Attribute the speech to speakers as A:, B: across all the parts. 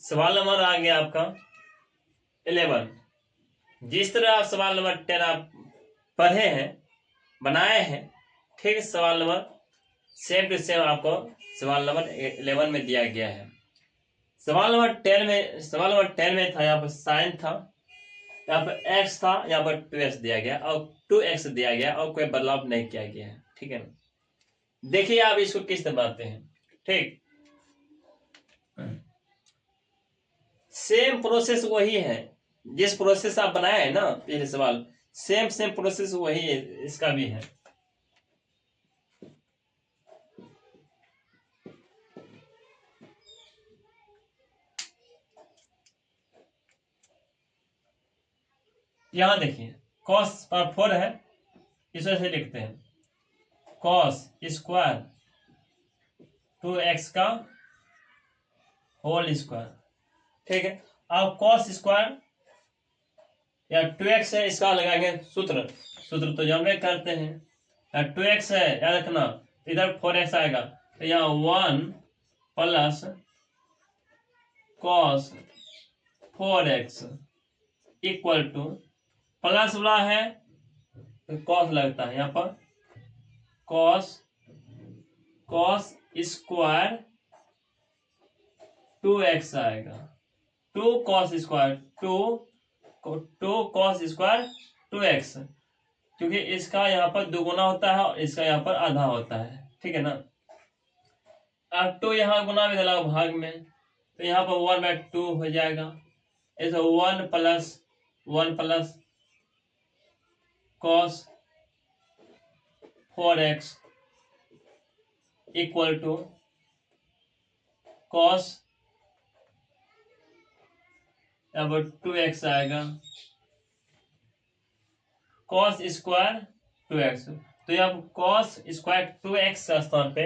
A: सवाल नंबर आ गया आपका 11। जिस तरह आप सवाल नंबर 10 आप पढ़े हैं, बनाए हैं, ठीक सवाल नंबर सेम टू सेम आपको सवाल नंबर 11 में दिया गया है। सवाल नंबर 10 में था, यहाँ पर साइन था, यहाँ पर x था, यहाँ पर 2x दिया गया और 2x दिया गया और कोई बदलाव नहीं किया गया है। ठीक है ना, देखिए आप इसको किस तरह बनाते हैं। ठीक, सेम प्रोसेस वही है, जिस प्रोसेस आप बनाए हैं ना पहले सवाल, सेम प्रोसेस वही है, इसका भी है। यहां देखिए cos पर 4 है, इस वजह से लिखते हैं cos स्क्वायर 2x का होल स्क्वायर। ठीक है, अब cos स्क्वायर या 2x है, इसका लगाएंगे सूत्र तो जानवे करते हैं। या 2x है, याद रखना, इधर 4x आएगा, तो यहाँ 1 plus cos 4x equal to, plus वाला है तो cos लगता है, यहाँ पर cos स्क्वायर 2x आएगा, 2 cos square 2 cos square 2x, क्योंकि इसका यहाँ पर दुगुना होता है और इसका यहाँ पर आधा होता है। ठीक है ना, अब 2 यहाँ गुना में डाला भाग में, तो यहाँ पर 1/2 हो जाएगा। ऐसे 1 plus cos 4x equal to cos, अब 2x आएगा, cos स्क्वायर 2x, तो यहाँ cos स्क्वायर 2x का स्थान पे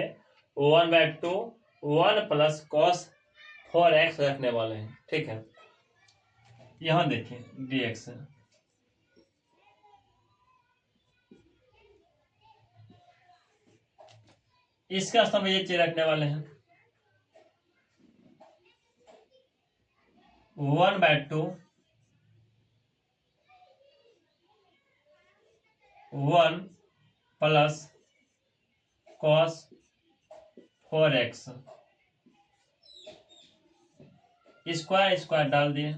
A: 1/2 1 प्लस cos 4x रखने वाले हैं। ठीक है, यहां देखिए dx है, इसका स्थान पे ये चीज रखने वाले हैं 1/2 1 plus cos 4x, square square डाल दिए,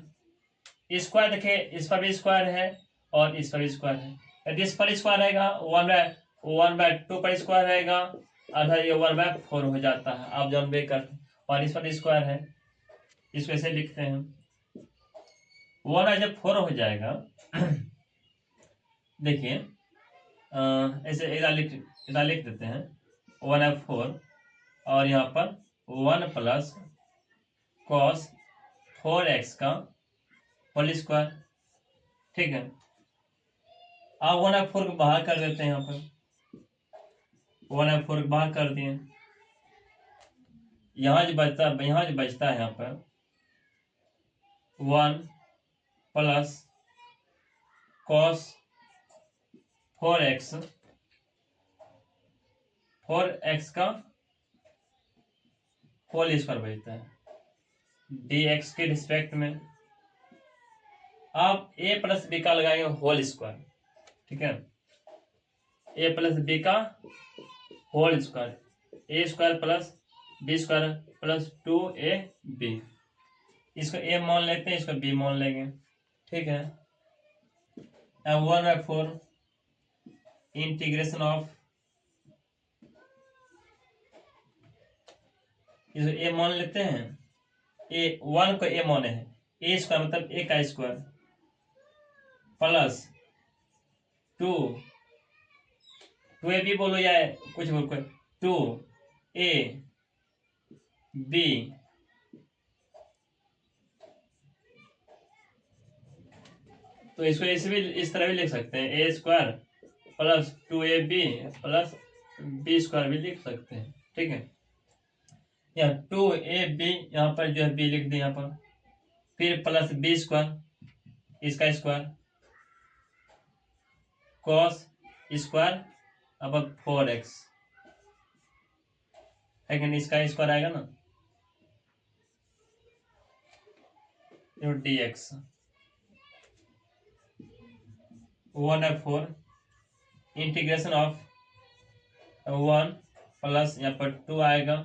A: स्क्वायर देखिए इस पर भी स्क्वायर है और इस पर भी स्क्वायर है, यदि इस पर स्क्वायर रहेगा 1/2 पर स्क्वायर रहेगा, आधा ये 1/4 हो जाता है, आप जॉन बे कर, और इस पर स्क्वायर है, इसको ऐसे लिखते हैं 1 जब 4 हो जाएगा देखिए ऐसे इधर लिख देते हैं 1/4 और यहाँ पर 1 प्लस cos 4x का होल स्क्वायर। ठीक है, आप 1/4 को बाहर कर देते हैं, यहाँ पर 1/4 को बाहर कर दिए, यहाँ जो बचता है यहाँ पर 1 प्लस cos 4x का होल स्क्वायर बचता है dx के रिस्पेक्ट में। आप a प्लस बी का लगाएंगे होल स्क्वायर। ठीक है, a प्लस बी का whole square, A square plus B square plus 2ab, इसको a मान लेते हैं, इसको b मान लेंगे। ठीक है, अब 1/4 इंटीग्रेशन ऑफ, इसको a मान लेते हैं, a 1 को a माने हैं, a स्क्वायर मतलब a का स्क्वायर प्लस 2ab बोलो या कुछ बोलो, 2ab, तो इसको ऐसे भी इस तरह भी लिख सकते हैं, a square plus 2ab plus b square भी लिख सकते हैं। ठीक है, यहाँ 2ab यहाँ पर जो है b लिख दिया यहाँ पर, फिर प्लस b स्क्वायर, इसका स्क्वायर cos स्क्वायर अब 4x है कि नहीं, इसका स्क्वायर आएगा ना, D x 1/4 integration of 1 plus यहाँ पर 2 आएगा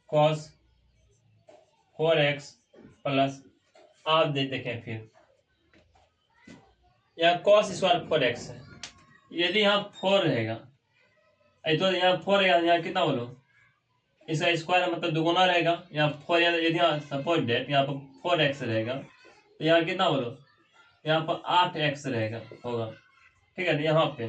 A: cos 4x प्लस आप देखें फिर यहाँ cos स्क्वायर 4x है। यदि यहाँ 4 रहेगा तो यहाँ 4 रहेगा, यहाँ कितना बोलो इसका स्क्वायर मतलब दुगुना रहेगा। यहाँ 4 यदि यहाँ सपोज डेट यहाँ पर 4x रहेगा तो यहाँ कितना बोलो यहाँ पर 8x रहेगा होगा। ठीक है, यहाँ पे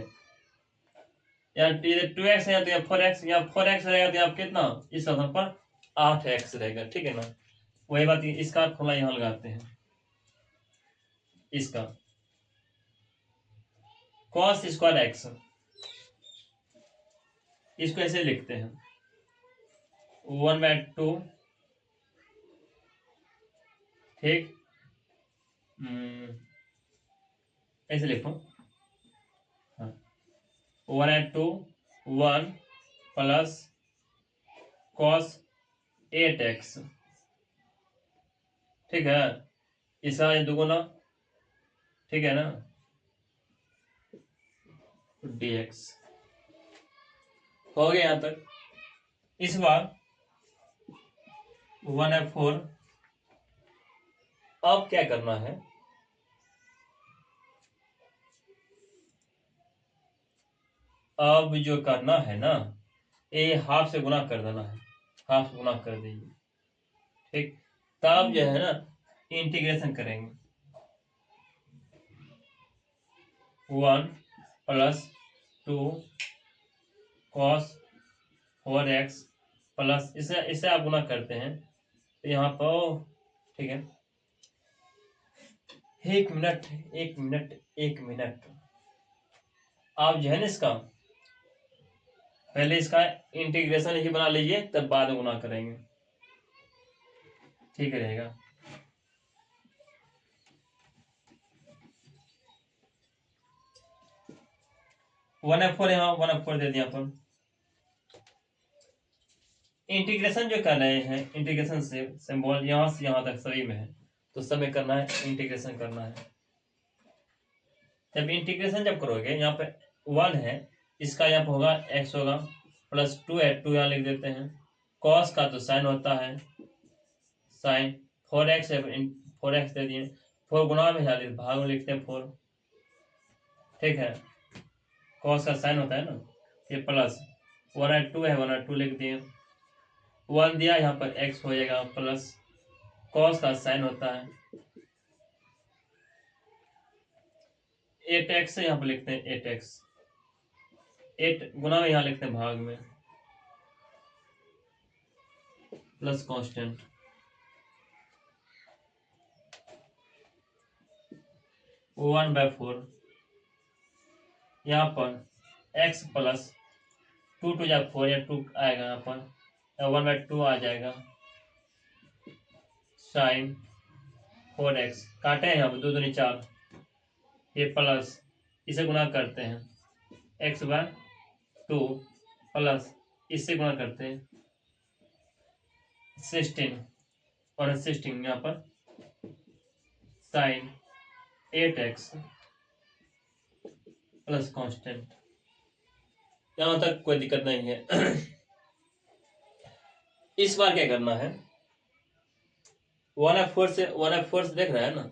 A: यहाँ 2x है तो यहाँ 4x, यहाँ 4x रहेगा तो यहाँ कितना इस स्थान पर 8x रहेगा। ठीक है ना, वही बात इसका फॉर्मूला यहाँ लगाते हैं। इसका cos स्क्वायर x इसको ऐसे लिखते हैं 1/2। ठीक, ऐसे लिखो 1/2 1 प्लस cos 8x। ठीक है, इसका दुगुना, ठीक है ना, dx हो गया यहाँ तक। इस बार 1/4 अब क्या करना है, अब जो करना है ना ये हाफ से गुना कर देना है, हाफ से गुना कर दीजिए। ठीक, तब जो है ना इंटीग्रेशन करेंगे 1 प्लस 2 cos 4x प्लस इसे आप गुना करते हैं तो यहाँ पर, ठीक है, एक मिनट आप जो है ना इसका पहले इसका इंटीग्रेशन ही बना लीजिए तब बाद में गुना करेंगे, ठीक रहेगा। वन एफ फोर यहाँ 1/4 दे दिया अपन। इंटीग्रेशन जो कर रहे हैं, इंटीग्रेशन से सिंबल यहाँ से यहाँ तक सभी में है तो सब में करना है, इंटीग्रेशन करना है। जब इंटीग्रेशन जब करोगे यहाँ पे 1 है, इसका यहाँ पे होगा x होगा प्लस 2 है, 2 यहाँ लिख देते हैं। cos का तो साइन होता है, साइन 4x है, 4x दे दिए, 4 गुना में यहाँ भाग में लिखते हैं 4। ठीक है, cos का साइन होता है ना, ये प्लस 1/2 है, 1/2 लिख दिए, 1 दिया यहाँ पर x हो जाएगा प्लस cos का साइन होता है 8x यहाँ पर लिखते हैं 8x, 8 गुना में यहाँ लिखते हैं भाग में प्लस कांस्टेंट 1/4 यहाँ पर x प्लस 2 2 या 4 या 2 आएगा, यहाँ पर 1/2 आ जाएगा साइन 4x, काटे हैं यहाँ पर 2 दूनी 4, ये प्लस इसे गुना करते हैं x/2 प्लस इससे गुना करते हैं 16 और 16 यहाँ पर साइन 8x प्लस कांस्टेंट। यहाँ तक कोई दिक्कत नहीं है। इस बार क्या करना है, 1/4 से देख रहा है ना,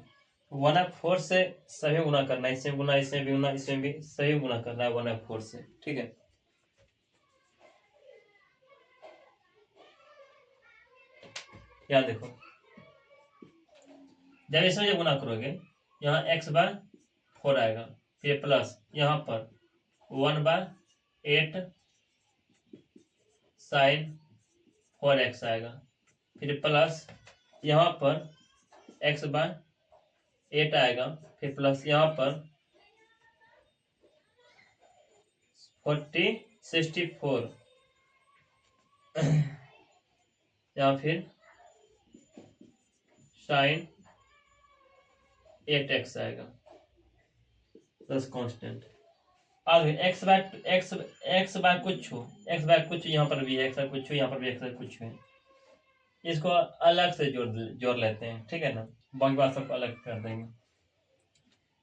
A: 1/4 से सभी गुना करना है, इसमें गुना, इसमें भी गुना, इसमें भी सभी गुना करना है 1/4 से। ठीक है, यहाँ देखो जब इसमें जब गुना करोगे यहाँ x/4 आएगा, फिर प्लस यहाँ पर 1/8 साइन 4x आएगा, फिर प्लस यहाँ पर x/8 आएगा, फिर प्लस यहाँ पर 64 या फिर साइन 8x आएगा प्लस कांस्टेंट। आगे x बाय कुछ हो, यहाँ पर भी है, x बाय कुछ हो, यहाँ पर भी x बाय कुछ है, इसको अलग से जोड़ लेते हैं, ठीक है ना, बाकी बात सबको अलग कर देंगे।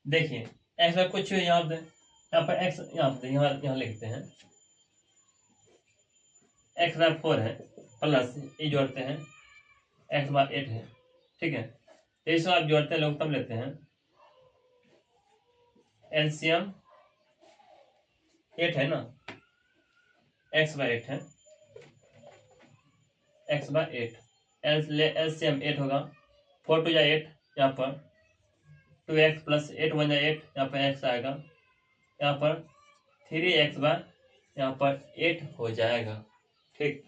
A: देखिए एक्स बार कुछ यहाँ पे, यहाँ पर एक्स, यहाँ पे यहाँ लिखते हैं एक्स बार 4 है प्लस ये जोड़ते हैं एक्स बार 8 है, ठीक है। तो इसको आप जोड़ते हैं, लोग तब लेते हैं एलसीएम 8 है ना, एक्स बार 8 है, एक्स बार 8 एलसीएम 8 होगा, 4 टू जा 8, यहाँ पर 2x प्लस 8 1 जा 8, यहाँ पर x आएगा, यहाँ पर 3x बार यहाँ पर 8 हो जाएगा, ठीक।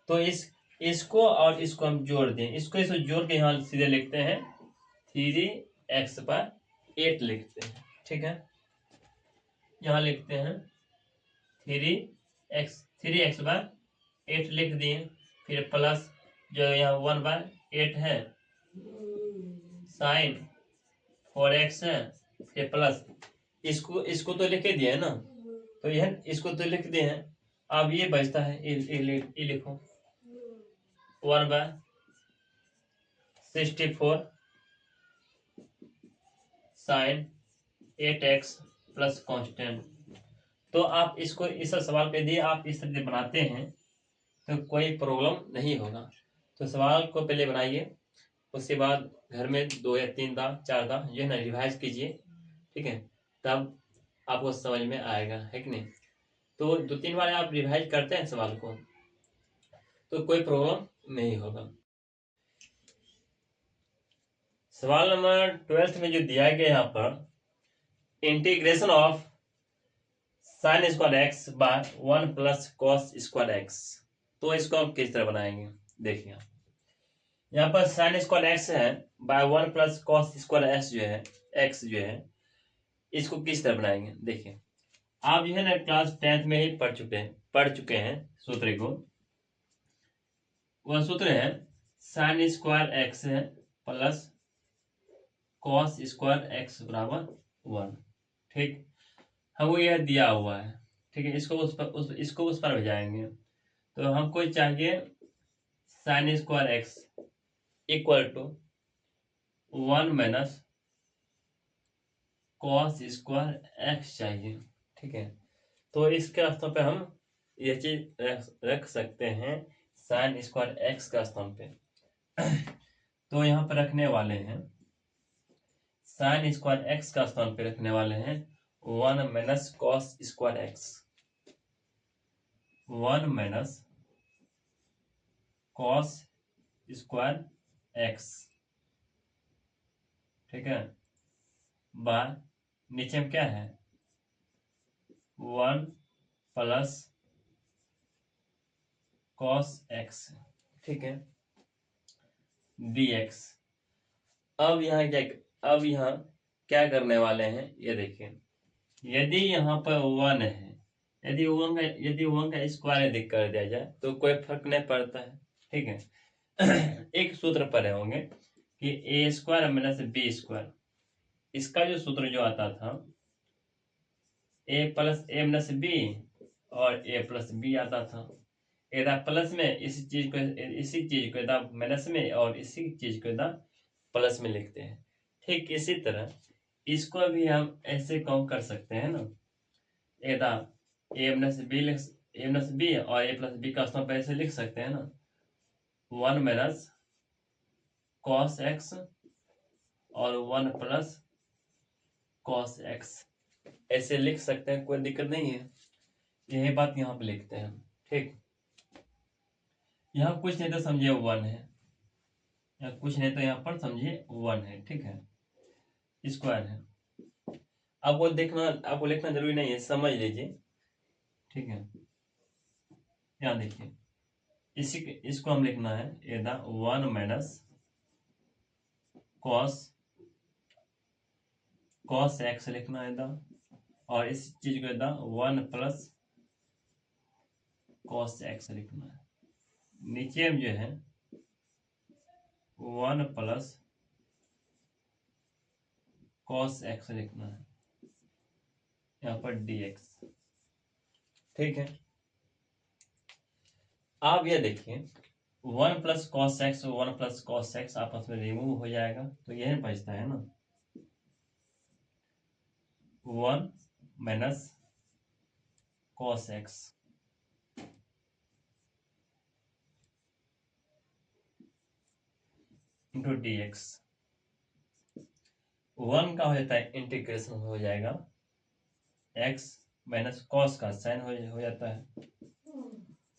A: तो इसको और इसको हम जोड़ दें, इसको जोड़ के यहाँ सीधे लिखते हैं 3x बार 8 लिखते हैं, ठीक है। यहाँ लिखते हैं 3x बार 8 लिख दिए, फिर प्लस जो यहाँ 1 बार 8 है, साइन 4x है, फिर प्लस इसको तो लिख दिए ना, तो यह इसको तो लिख दिए हैं। अब ये बचता है, ये लिखो 1 bye 64 sign 8x plus constant. तो आप इसको इस सवाल के दिए आप इस तरह से बनाते हैं तो कोई प्रॉब्लम नहीं होगा। तो सवाल को पहले बनाइए, उसके बाद घर में 2 या 3 दां 4 दां जो है ना रिवाइज कीजिए, ठीक है, तब आपको समझ में आएगा, है कि नहीं। तो 2-3 बार आप रिवाइज करते हैं सवाल को तो कोई प्रॉब्लम नहीं होगा। सवाल नंबर 12 में जो दिया गया यहाँ पर integration of sine square x by 1 plus cos square x, तो इसको हम किस तरह बनाएंगे। देखिए यहाँ पर साइन स्क्वायर एक्स है by 1 plus cos square x जो है, एक्स जो है, इसको किस तरह बनाएंगे। देखिए आप जो है ना क्लास 10th में ही पढ़ चुके हैं सूत्र को। वह सूत्र है साइन स्क्वायर एक्स है प्लस कॉस स्क्वायर एक्स बराबर 1, ठीक। हमको यह दिया हुआ है, ठीक है, इसको उस पर भेजाएंगे। तो हमको चाहिए sine square x equal to 1 minus cos square x चाहिए, ठीक है। तो इसके स्थान पे हम ये चीज रख सकते हैं साइन स्क्वायर एक्स का स्थान पे। तो यहाँ पर रखने वाले हैं साइन स्क्वायर एक्स का स्थान पे रखने वाले हैं 1 minus cos square x, 1 minus cos square x, ठीक है, बाय नीचे में क्या है 1 प्लस कॉस एक्स, ठीक है, dx। अब यहाँ क्या करने वाले हैं ये देखिए, यदि यहाँ पर 1 है, यदि 1 का स्क्वायर यदि कर दिया जाए तो कोई फर्क नहीं पड़ता है, ठीक है। एक सूत्र पढ़े होंगे कि ए स्क्वायर माइनस बी स्क्वायर, इसका जो सूत्र जो आता था ए प्लस ए माइनस बी और ए प्लस बी आता था। यदा प्लस में इसी चीज को यदा माइनस में और इसी चीज को यदा प्लस में लिखते हैं। ठीक इसी तरह इसको भी हम ऐसे कम कर सकते हैं ना, यदा ए माइनस बी और ए प्लस बी का स्थान पर ऐसे लिख सकते हैं ना 1 माइनस कॉस एक्स और 1 प्लस कॉस एक्स, ऐसे लिख सकते हैं, कोई दिक्कत नहीं है। यही बात यहाँ पे लिखते हैं, ठीक। यहाँ कुछ नहीं तो समझिए 1 है, या कुछ नहीं तो यहाँ पर समझिए 1 है, ठीक है, स्क्वायर है। आपको लिखना जरूरी नहीं है, समझ लीजिए, ठीक है। यहाँ देखिए इसको हम लिखना है यदा 1 माइनस कॉस एक्स लिखना है यदा, और इस चीज को यदा 1 प्लस कॉस एक्स लिखना है। नीचे में जो है 1 प्लस कॉस एक्स लिखना है, यहाँ पर dx, ठीक है। आप ये देखिए 1 plus cos x 1 plus cos x आपस में रिमूव हो जाएगा, तो यही बचता है ना 1 minus cos x into D x. 1 का हो जाता है इंटीग्रेशन हो जाएगा एक्स माइनस कॉस का साइन हो जाता है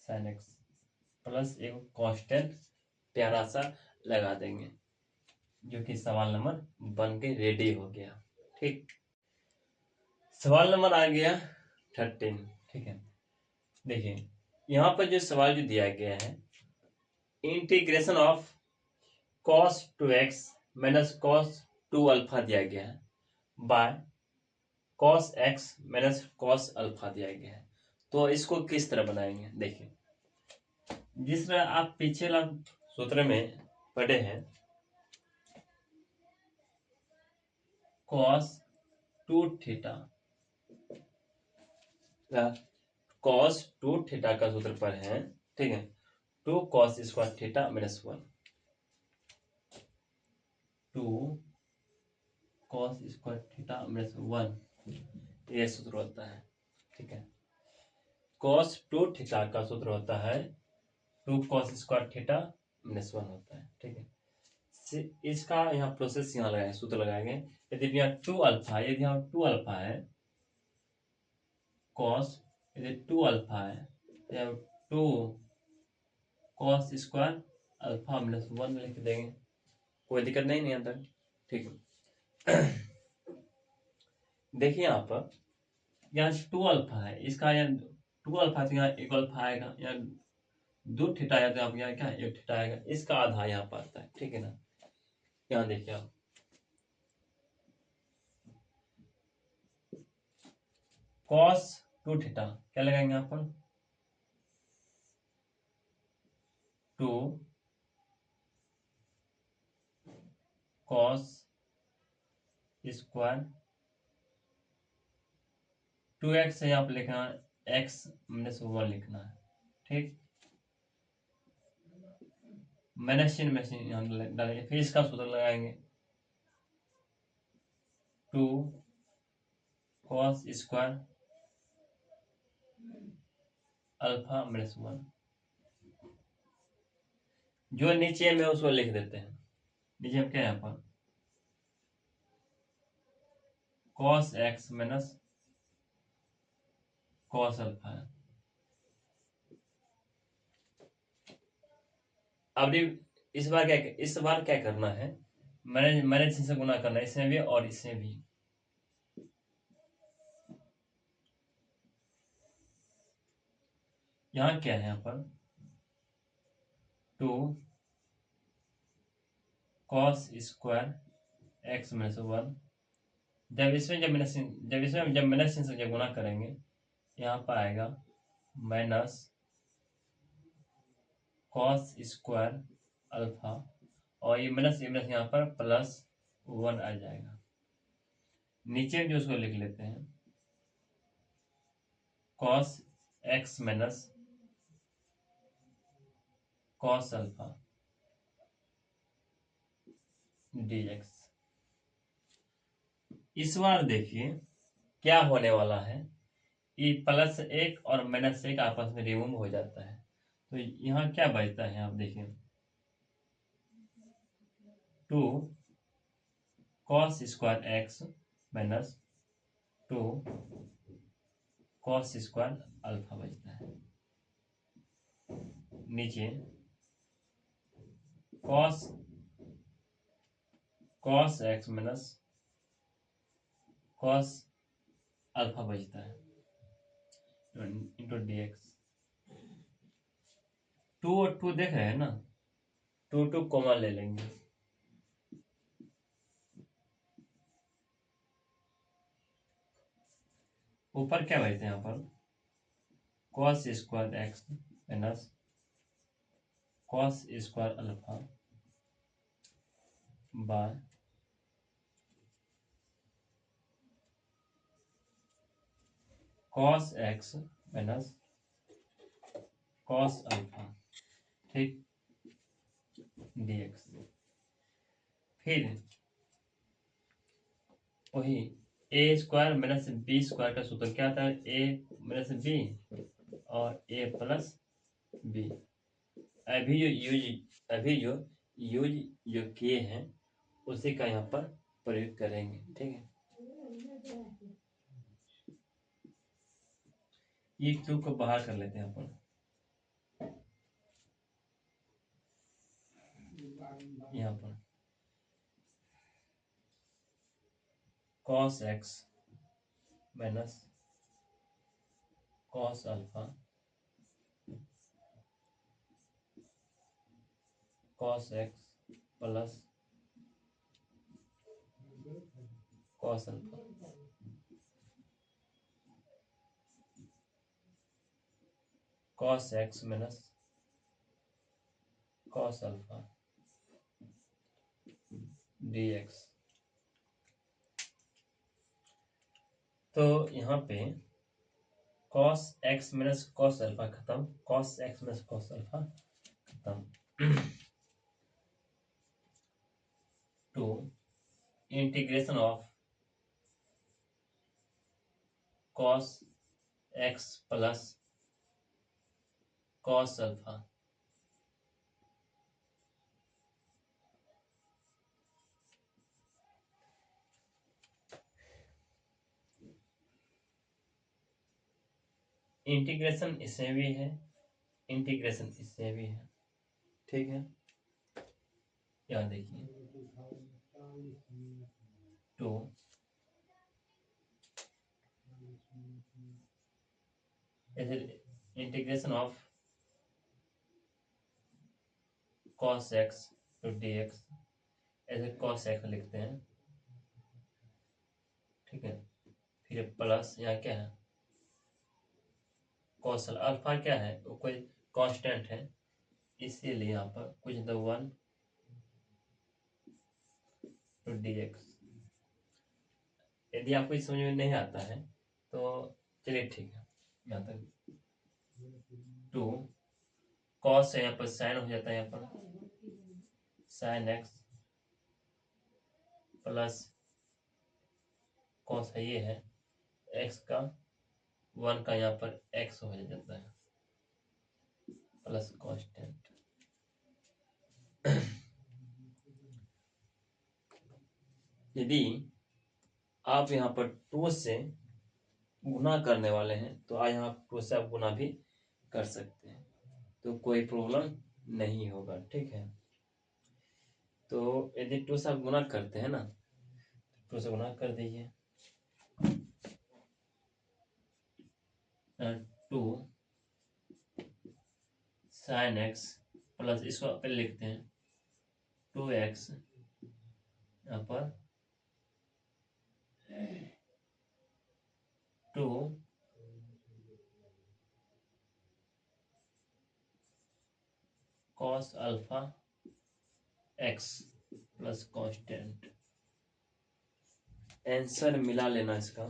A: साइन एक्स प्लस एक कांस्टेंट प्यारा सा लगा देंगे, जो कि सवाल नंबर बन के रेडी हो गया। ठीक, सवाल नंबर आ गया 13। ठीक है, देखिए यहाँ पर जो सवाल जो दिया गया है, integration of cos 2x minus cos 2 alpha दिया गया है by cos x minus cos alpha दिया गया है। तो इसको किस तरह बनाएंगे, देखिए जिस तरह आप पीछे सूत्र में पढ़े हैं, cos 2 थीटा, cos 2 थीटा का सूत्र पर है। ठीक है, 2 cos square theta minus 1, 2 cos square theta minus 1, ये सूत्र होता है। ठीक है, cos 2 थीटा का सूत्र होता है 2 cos स्क्वायर थीटा माइनस 1 होता है। ठीक है, इसका यहाँ प्रोसेस यहाँ लगाएंगे, सूत्र लगाएंगे। यदि यहाँ 2 अल्फा, यदि यहाँ 2 अल्फा है cos, यदि 2 अल्फा है तो 2 cos स्क्वायर अल्फा माइनस 1 लिख देंगे, कोई दिक्कत नहीं यहाँ तक। ठीक है, देखिए यहाँ पर यहाँ 2 अल्फा है, इसका यहाँ 2 अल्फा तो यहाँ 1 अल्फा आएगा, यहाँ 2 थीटा है तो आप यहाँ क्या 1 थीटा आएगा, इसका आधा यहाँ पर आता है। ठीक है ना, यहाँ देखिए आप cos 2 थीटा क्या लगाएंगे यहाँ पर 2 cos स्क्वायर 2x है, यहाँ पर लिखना x माइनस 1 लिखना है। ठीक, माइनस चिन्ह में यहाँ डालेंगे, फिर इसका सूत्र लगाएंगे 2 cos स्क्वायर अल्फा माइनस 1, जो नीचे में उसको लिख देते हैं। नीचे में क्या है यहाँ पर cos x minus cos alpha है। अब इस बार क्या करना है, मैंने से गुना करना है, इसमें भी और इसमें भी। यहाँ क्या है, यहाँ पर 2 cos स्क्वायर x माइनस 1, जब माइनस चिन्ह से जब गुना करेंगे यहाँ पर आएगा माइनस cos स्क्वायर अल्फा, और ये माइनस यहाँ पर प्लस 1 आ जाएगा। नीचे जो उसको लिख लेते हैं cos x minus cos alpha dx। इस बार देखिए क्या होने वाला है, ये प्लस 1 और माइनस 1 आपस में रिमूव हो जाता है, तो यहाँ क्या बचता है, आप देखिए 2 cos square x minus 2 cos square alpha बचता है। नीचे cos x minus cos alpha बचता है इंटू डी एक्स। 2 और 2 देख रहे हैं ना, 2 कॉमन ले लेंगे, ऊपर क्या बचते हैं यहाँ पर cos square x minus cos square alpha by cos x minus cos alpha. ठीक, फिर वही ए स्क्वायर माइनस बी स्क्वायर का सूत्र क्या आता है, ए माइनस बी और ए प्लस बी। अभी जो यूज जो किए हैं उसी का यहाँ पर प्रयोग करेंगे, ठीक है। ये टू को बाहर कर लेते हैं अपन, यहाँ पर cos x minus cos alpha cos x plus cos alpha cos x minus cos alpha dx। तो यहाँ पे cos x minus cos alpha खत्म, cos x minus cos alpha खत्म। Two integration of cos x plus cos alpha integration इसमें भी है, integration इसमें भी है, ठीक है। यहाँ देखिए two integration of cos x to dx, ऐसे cos x लिखते हैं, ठीक है। फिर प्लस यहाँ क्या है cos अल्फा क्या है, वो कोई कांस्टेंट है, इसीलिए यहाँ पर कुछ द 1 to dx। यदि आपको इस समझ में नहीं आता है तो चलिए ठीक है, यहाँ तक टू cos है, यहाँ पर साइन हो जाता है, यहाँ पर साइन x प्लस cos है, ये है x का 1 का यहाँ पर x हो जाता है प्लस कांस्टेंट। यदि आप यहाँ पर 2 से गुना करने वाले हैं तो आज यहाँ 2 से आप गुना भी कर सकते हैं, तो कोई प्रॉब्लम नहीं होगा, ठीक है। तो यदि 2 से आप गुना करते हैं ना, 2 से गुना कर दीजिए, 2 साइन एक्स प्लस इसको पहले लिखते हैं 2x यहाँ पर 2 cos alpha x plus constant. Answer मिला लेना इसका,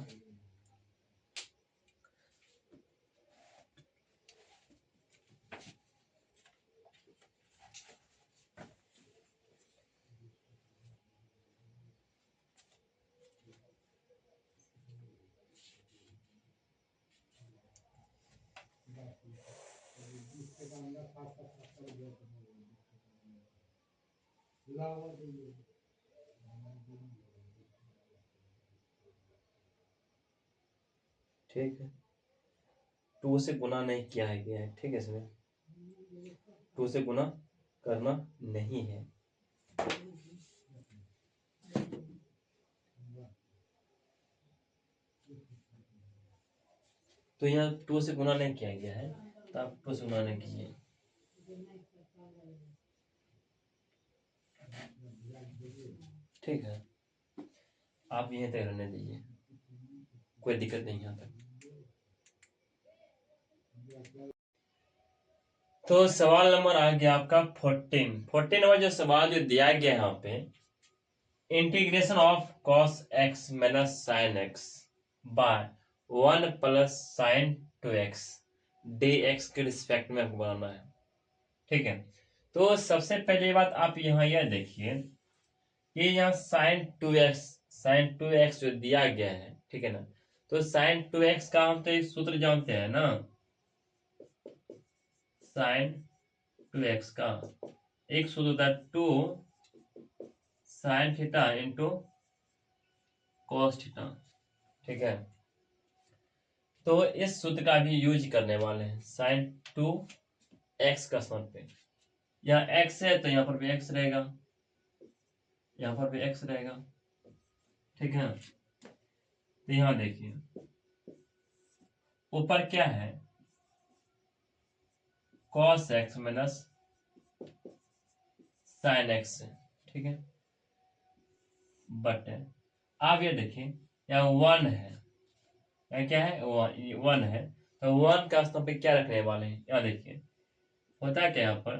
A: ठीक है। 2 से गुना नहीं किया है गया है, ठीक है। इसमें 2 से गुना करना नहीं है, तो यहाँ 2 से गुना नहीं किया गया है, तो आप 2 से गुना नहीं कीजिए, ठीक है। आप यहीं तक रहने दीजिए, कोई दिक्कत नहीं यहाँ तक। तो सवाल नंबर आ गया आपका 14 नंबर जो सवाल जो दिया गया यहाँ पे, integration of cos x minus sine x by 1 plus sine 2x dx के रिस्पेक्ट में आपको बनाना है, ठीक है। तो सबसे पहले बात आप यहाँ यह देखिए ये यहाँ sin 2x जो दिया गया है, ठीक है ना, तो sin 2x का हम तो एक सूत्र जानते हैं ना, sin 2x का एक सूत्र होता है 2 sin theta into cos theta, ठीक है। तो इस सूत्र का भी यूज करने वाले हैं sin 2x का स्थान पे, यहाँ x है तो यहाँ पर भी x रहेगा, यहाँ पर भी x रहेगा, ठीक है। तो यहाँ देखिए ऊपर क्या है, cos x minus sin x है, ठीक है। बट आप ये देखिए यहाँ 1 है, यहाँ क्या है 1 है, तो 1 का स्थान पे क्या रखने वाले हैं, यहाँ देखिए होता क्या यहाँ पर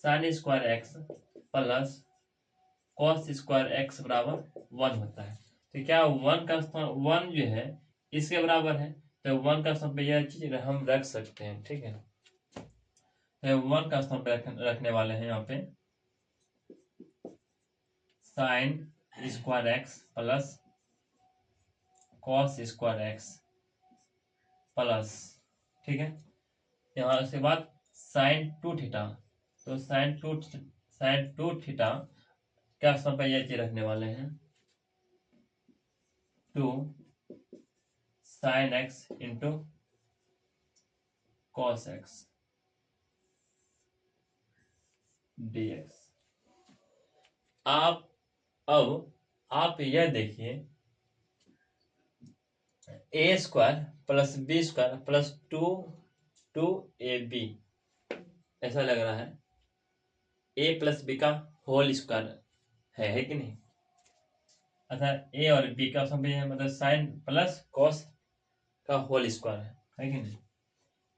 A: sin square x plus cos square x बराबर 1 होता है। तो क्या 1 का स्थान 1 जो है इसके बराबर है, तो 1 का स्थान पे यह चीज हम रख सकते हैं, ठीक है। तो 1 का स्थान पे रखने वाले हैं यहाँ पे sin square x plus cos square x plus, ठीक है। यहाँ उसके बाद sin 2 थीटा, तो sin 2 थीटा क्या स्थान पे यह चीज रखने वाले हैं 2 sin x into cos x dx। अब आप यह देखिए a square plus B square plus 2ab ऐसा लग रहा है, a प्लस बी का होल स्क्वायर है कि नहीं, अर्थात a और b का समय है, मतलब साइन प्लस कॉस का होल स्क्वायर है कि नहीं।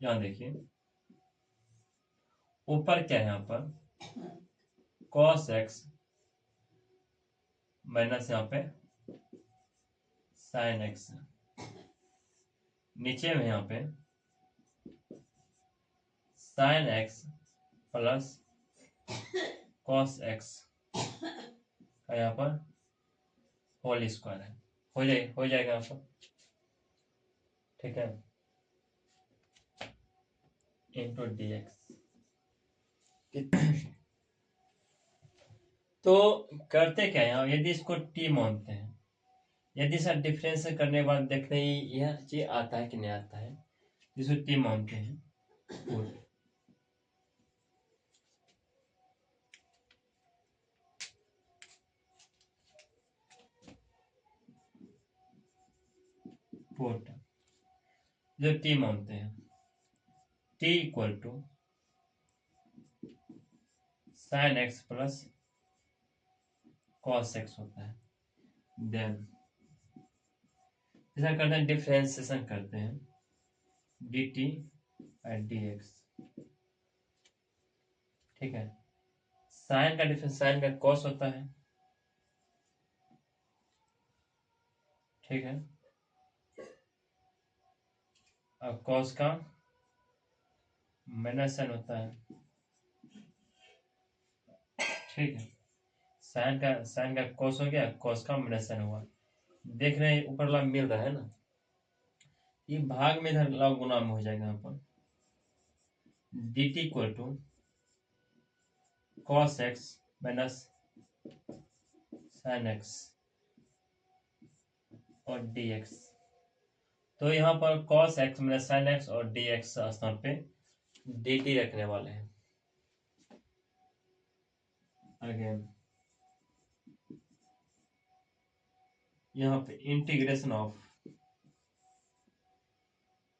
A: यहाँ देखिए ऊपर क्या है, यहाँ पर cos x माइनस यहाँ पे sin x, नीचे में यहाँ पे sin x plus cos x का यहाँ पर होल स्क्वायर है, हो जाएगा यहाँ पर, ठीक है, इंटू dx। तो करते क्या यहाँ, यदि इसको t मानते हैं, यदि सर डिफरेंस करने के बाद देखते हैं यह चीज आता है कि नहीं आता है, जिसको t मानते हैं पुट, जो t मानते हैं t equal to sin x plus cos x होता है, देन ऐसा करते हैं डिफरेंशिएशन करते हैं dt और dx, ठीक है। साइन का डिफरेंस साइन का cos होता है, ठीक है, और cos का माइनस साइन होता है, ठीक है। साइन का cos हो गया, cos का माइनस साइन हुआ, देख रहे हैं ऊपर वाला मिल रहा है ना, ये भाग में इधर लॉग गुना में हो जाएगा, यहाँ पर dt equal to cos x minus sin x और dx। तो यहाँ पर cos x minus sin x और dx स्थान पे dt रखने वाले हैं। अगेन यहाँ पे इंटीग्रेशन ऑफ,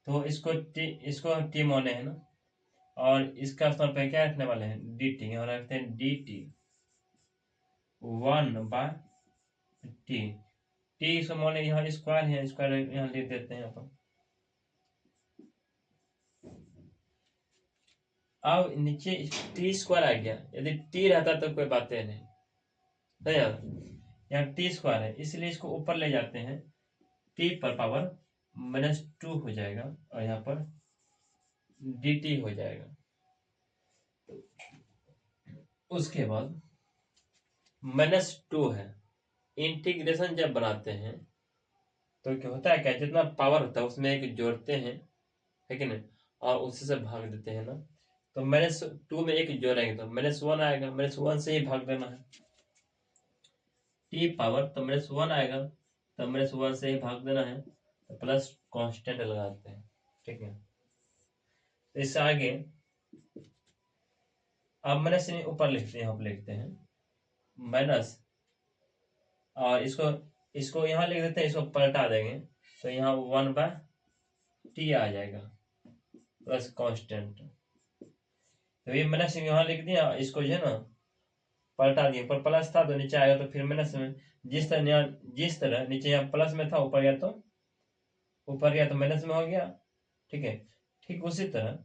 A: तो इसको t माने है ना, और इसका स्थान पे क्या रखने वाले हैं dt, यहाँ रखते हैं dt 1/t, t इसको माने यहाँ स्क्वायर है, स्क्वायर यहाँ लिख देते हैं यहाँ पर। अब नीचे टी स्क्वायर आ गया, यदि टी रहता तो कोई बात नहीं, सही है, यहाँ टी स्क्वायर है इसलिए इसको ऊपर ले जाते हैं, टी पर पावर -2 हो जाएगा और यहाँ पर dt हो जाएगा। उसके बाद -2 है। इंटीग्रेशन जब बनाते हैं तो क्या होता है, क्या जितना पावर होता है उसमें एक जोड़ते हैं, है कि नहीं, और उसी से भाग देते हैं ना। तो -2 में एक जोड़ेंगे तो -1 आएगा, -1 से ही भाग देना है। टी पावर तो -1 आएगा, तो -1 से ही भाग देना है, तो प्लस कांस्टेंट लगाते हैं, ठीक है। तो इससे आगे अब माइनस से ऊपर लिखते हैं, यहाँ पे लिखते हैं माइनस, और इसको इसको यहाँ लिख देते हैं, इसको पलटा देंगे तो यहाँ 1/t आ जाएगा प्लस कांस्टेंट। तो ये माइनस यहाँ लिख दिया, इसको जो है ना पलटा दिए, पर प्लस था तो नीचे आएगा, तो फिर माइनस में जिस तरह नीचे यहाँ प्लस में था, ऊपर गया तो माइनस में हो गया, ठीक है। ठीक उसी तरह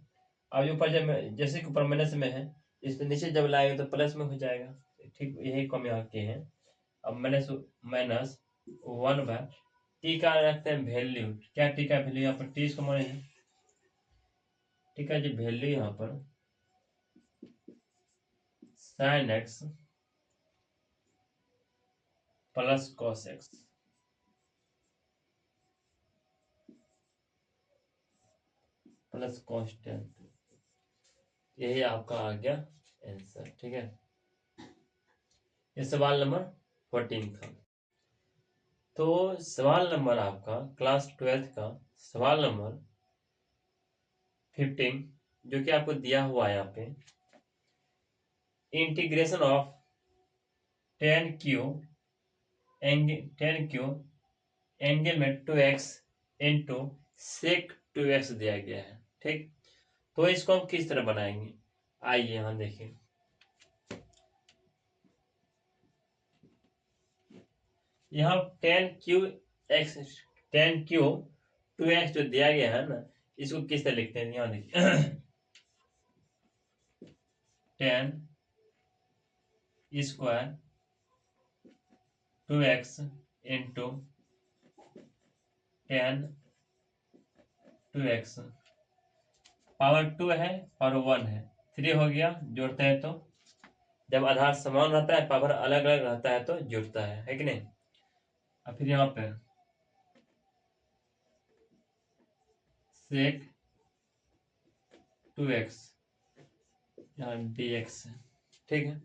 A: अब जो ऊपर जब जैसे कि ऊपर माइनस में है, इस नीचे जब लाएंगे तो प्लस में हो जाएगा। ठीक यही कम यहाँ के हैं। अब माइनस 1/t का रखते हैं वैल्यू, क्या टी का वैल्यू यहाँ पर, टी इसको माने ठीक है जी, वैल्यू यहाँ पर sin x plus cos x plus constant, यही आपका आ गया आंसर, ठीक है। ये सवाल नंबर 14 था। तो सवाल नंबर आपका क्लास 12th का सवाल नंबर 15 जो कि आपको दिया हुआ है यहाँ पे, इंटीग्रेशन ऑफ 10q एंगल में 2x इंटू सेक 2x दिया गया है, ठीक। तो इसको हम किस तरह बनाएंगे, आइए यहाँ देखिए। यहाँ 10q 2x जो दिया गया है ना, इसको किस तरह लिखते हैं, यहाँ देखिए 10 square 2x into 10 2x, power 2 है और 1 है, 3 हो गया, जोड़ते हैं तो जब आधार समान रहता है, पावर अलग अलग रहता है तो जुड़ता है कि नहीं। अब फिर यहाँ पे सेक 2x यहाँ dx है, ठीक है।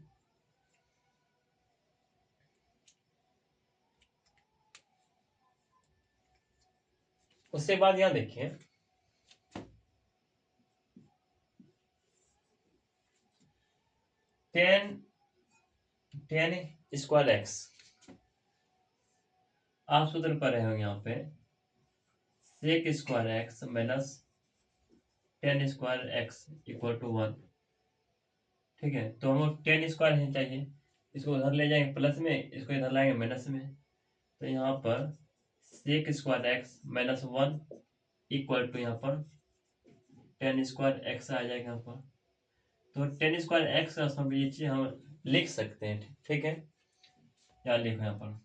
A: उसके बाद यहाँ देखिए 10 स्क्वायर x, आप सूत्र पर रहे होंगे यहाँ पे sec square x minus 10 square x equal to 1, ठीक है। तो हम 10 स्क्वायर ही चाहिए, इसको उधर ले जाएंगे प्लस में, इसको इधर लाएंगे माइनस में, तो यहाँ पर sec square x minus 1 equal to यहाँ पर 10 स्क्वायर x आ जाएगा यहाँ पर। तो 10 स्क्वायर x का सब ये चीज हम लिख सकते हैं, ठीक है। क्या लिखो यहाँ पर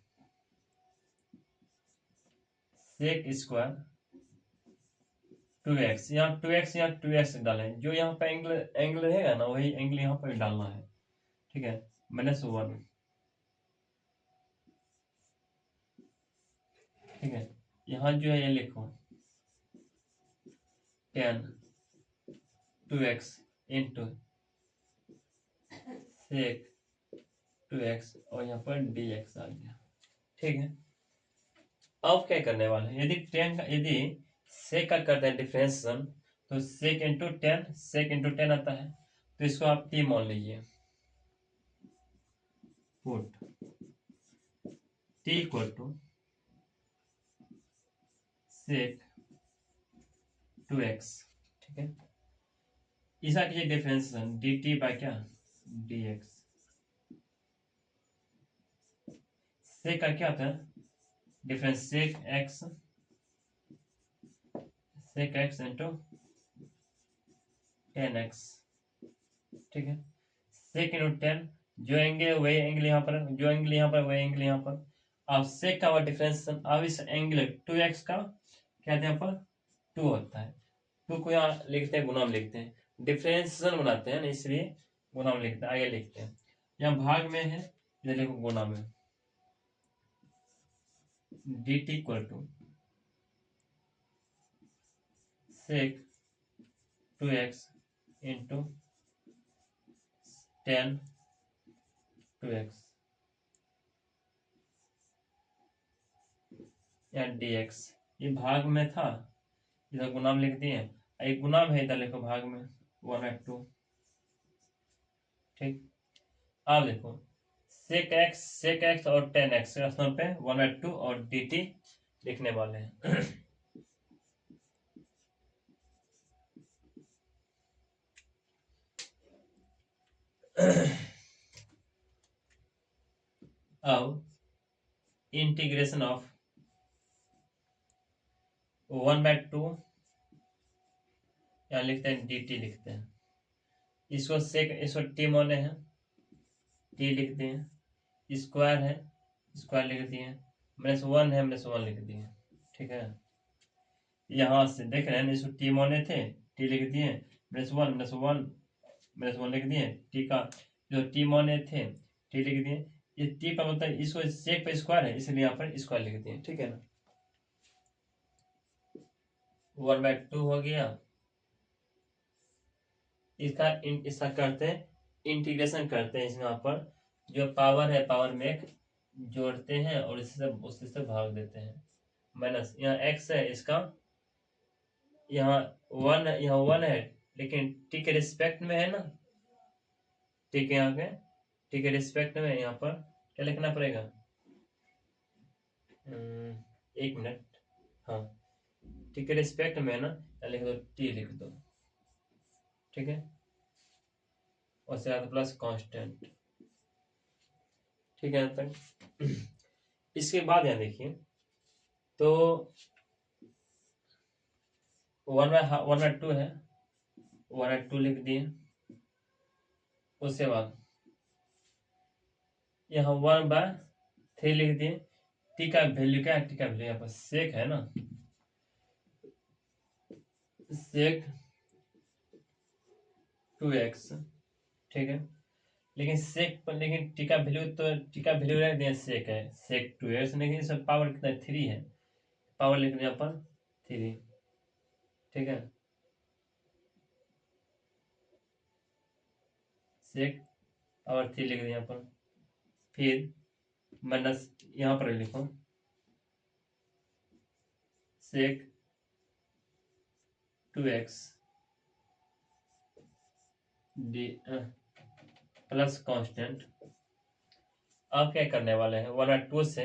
A: सेक स्क्वायर 2x, यहाँ 2x यहाँ 2x डालें, जो यहाँ पर एंगल रहेगा ना वही एंगल यहाँ पर डालना है, ठीक है। -1, ठीक है। यहाँ जो है ये लिखो 10 2x इंटू सेक 2x और यहाँ पर dx आ गया, ठीक है। अब क्या करने वाले हैं, यदि सेक का करते हैं डिफरेंशिएशन, तो सेक इंटू 10 आता है, तो इसको आप t मान लीजिए, put t equal to sec 2x, ठीक है। इसका कीजिए डिफरेंशिएशन dt बाय क्या dx, सेक का क्या होता है डिफरेंस सेक x इंटू 10x, ठीक है। सेक इंटू 10, जो एंगल वही एंगल यहाँ पर, जो एंगल यहाँ पर वही एंगल यहाँ पर। अब सेक का डिफरेंशिएशन, अब इस एंगल 2x का क्या यहाँ पर 2 होता है, 2 को यहाँ लिखते हैं गुना में लिखते हैं, डिफरेंशिएशन बनाते हैं ना, इसलिए गुना में लिखते हैं, आगे लिखते हैं। यहाँ भाग में है इधर लिखो गुना में dt equal to sec 2x into 10 2x या dx। ये भाग में था, इधर गुना में लिख दिए, एक गुना में है, इधर लिखो भाग में 1/2। ठीक, अब देखो sec x और 10x के स्थान पे 1/2 और dt लिखने वाले हैं। अब इंटीग्रेशन ऑफ 1/2 यहाँ लिखते हैं dt लिखते हैं, इसको सेक इसको टी माने हैं, टी लिख दिए, स्क्वायर है स्क्वायर लिख दिए, -1 है -1 लिख दिए। ठीक है, यहाँ से देख रहे हैं इसको टी माने थे, टी लिख दिए, -1 -1 लिख दिए, टी का जो टी माने थे टी लिख दिए, ये टी का मतलब इसको सेक पे स्क्वायर है इसलिए यहाँ पर स्क्वायर लिख दिए। ठीक है ना, 1/2 हो गया, इसका करते हैं इंटीग्रेशन करते हैं, इसमें यहाँ पर जो पावर है पावर में एक जोड़ते हैं और उससे से भाग देते हैं, माइनस यहाँ x है इसका, यहाँ 1 है लेकिन t के रिस्पेक्ट में है ना, t के यहाँ के t के रिस्पेक्ट में यहाँ पर क्या लिखना पड़ेगा, 1 मिनट, हाँ t के रिस्पेक्ट में है ना, लिख दो t लिख दो। ठीक है, और से प्लस कांस्टेंट। ठीक है तक। इसके बाद यहाँ देखिए तो 1/2 है, 1/2 लिख दिए, उसके बाद यहाँ 1/3 लिख दिए, टी का वैल्यू क्या है, टी का वैल्यू यहाँ पर सेक है ना, सेक 2x। ठीक है, लेकिन सेक पर लेकिन टी का वैल्यू तो टी का वैल्यू रख दिया सेक है, सेक 2x, लेकिन इसमें पावर कितना 3 है, पावर लिख दिया पर 3। ठीक है, सेक पावर 3 लिख दिया पर, फिर माइनस यहाँ पर लिखो सेक 2x डी प्लस कांस्टेंट। अब क्या करने वाले हैं, 1/2 से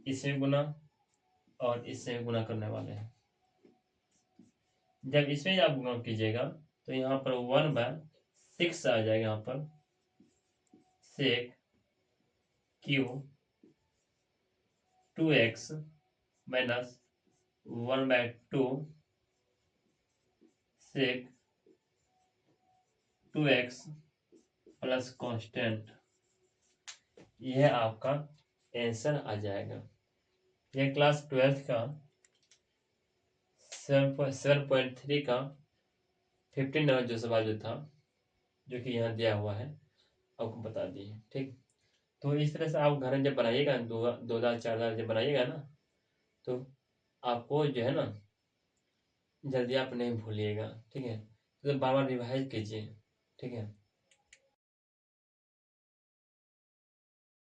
A: इसमें गुना और इससे गुना करने वाले हैं। जब इसमें आप गुना कीजिएगा तो यहाँ पर 1/6 आ जाएगा, यहाँ पर सेक क्यू 2x माइनस 1/2 सेक 2x प्लस कांस्टेंट। यह आपका आंसर आ जाएगा। यह क्लास 12th का 7.3 का 15 नंबर जो सवाल जो था, जो कि यहाँ दिया हुआ है, आपको बता दिए। ठीक, तो इस तरह से आप घर में जब बनाइएगा 2,000 4,000 जब बनाइएगा ना, तो आपको जो है ना जल्दी आप नहीं भूलिएगा। ठीक है, तो बार बार रिवाइज कीजिए। ठीक है।